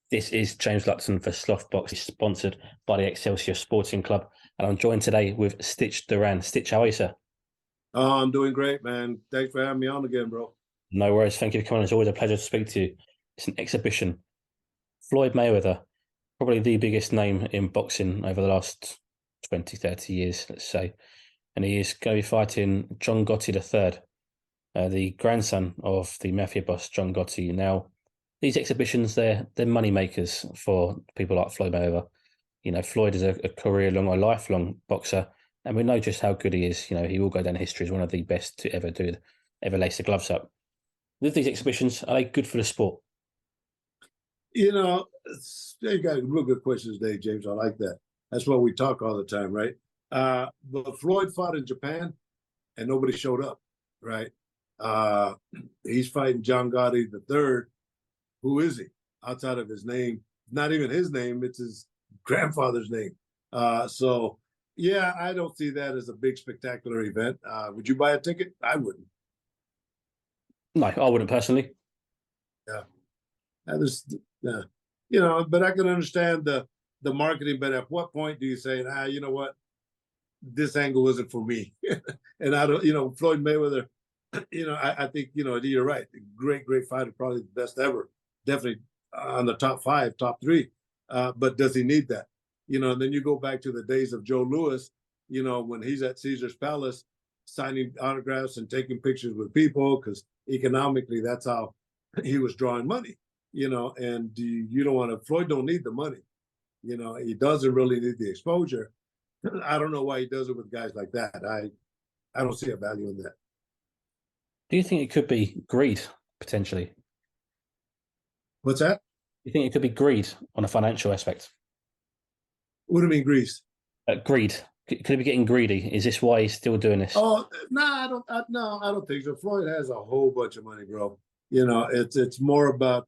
This is James Lupton for Slothbox, sponsored by the Excelsior Sporting Club. And I'm joined today with Stitch Duran. Stitch, how are you, sir? Oh, I'm doing great, man. Thanks for having me on again, bro. No worries. Thank you for coming. It's always a pleasure to speak to you. It's an exhibition. Floyd Mayweather, probably the biggest name in boxing over the last 20, 30 years, let's say. And he is going to be fighting John Gotti III, the grandson of the mafia boss, John Gotti. Now, these exhibitions, they're money makers for people like Floyd Mayweather. You know, Floyd is a career-long or lifelong boxer, and we know just how good he is. You know, he will go down in history as one of the best to ever do it, ever lace the gloves up. With these exhibitions, are they good for the sport? You got real good questions today, James. I like that. That's why we talk all the time, right? But Floyd fought in Japan, and nobody showed up, right? Uh, he's fighting John Gotti III. Who is he outside of his name? Not even his name; it's his grandfather's name. So, yeah, I don't see that as a big spectacular event. Would you buy a ticket? I wouldn't. No, I wouldn't personally. Yeah. Yeah, but I can understand the marketing. But at what point do you say, you know what, this angle isn't for me? And I don't, Floyd Mayweather. I think you're right. Great, great fighter, probably the best ever. Definitely on the top five, top three. But does he need that? And then you go back to the days of Joe Louis. When he's at Caesar's Palace signing autographs and taking pictures with people, because economically that's how he was drawing money. And you don't want to. Floyd don't need the money. He doesn't really need the exposure. I don't know why he does it with guys like that. I don't see a value in that. Do you think it could be greed potentially? What's that? Do you think it could be greed on a financial aspect? What do you mean, Greece? Greed. Could he be getting greedy? Is this why he's still doing this? Oh no, I don't. No, I don't think so. Floyd has a whole bunch of money, bro. It's more about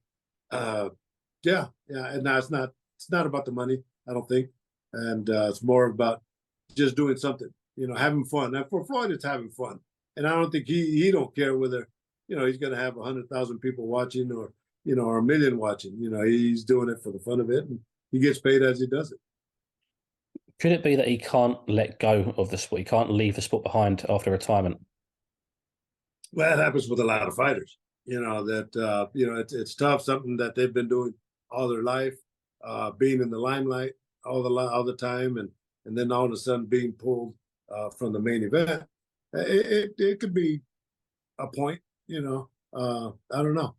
yeah, and now it's not about the money, I don't think. And it's more about just doing something, having fun. And for Floyd, it's having fun. And I don't think he don't care whether, he's gonna have 100,000 people watching or a million watching. He's doing it for the fun of it, and he gets paid as he does it. Could it be that he can't let go of the sport? He can't leave the sport behind after retirement? Well, that happens with a lot of fighters. It's tough, something that they've been doing all their life, being in the limelight all the time, and then all of a sudden being pulled from the main event. It could be a point. I don't know.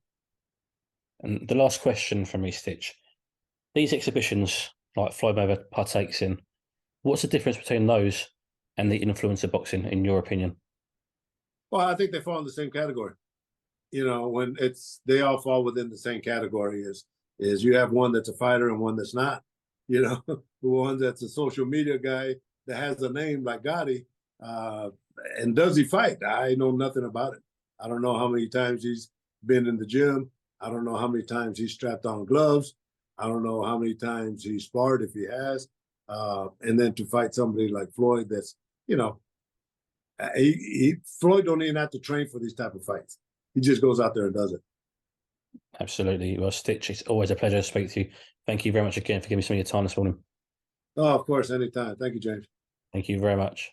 And the last question from me, Stitch. These exhibitions, like Floyd Mayweather partakes in, what's the difference between those and the influencer boxing, in your opinion? Well, I think they fall in the same category. When they all fall within the same category. Is you have one that's a fighter and one that's not. The one that's a social media guy that has a name like Gotti. And does he fight? I know nothing about it. I don't know how many times he's been in the gym. I don't know how many times he's strapped on gloves. I don't know how many times he's sparred, if he has. And then to fight somebody like Floyd, that's Floyd don't even have to train for these type of fights. He just goes out there and does it. Absolutely. Well, Stitch, it's always a pleasure to speak to you. Thank you very much again for giving me some of your time this morning. Oh, of course, anytime. Thank you, James. Thank you very much.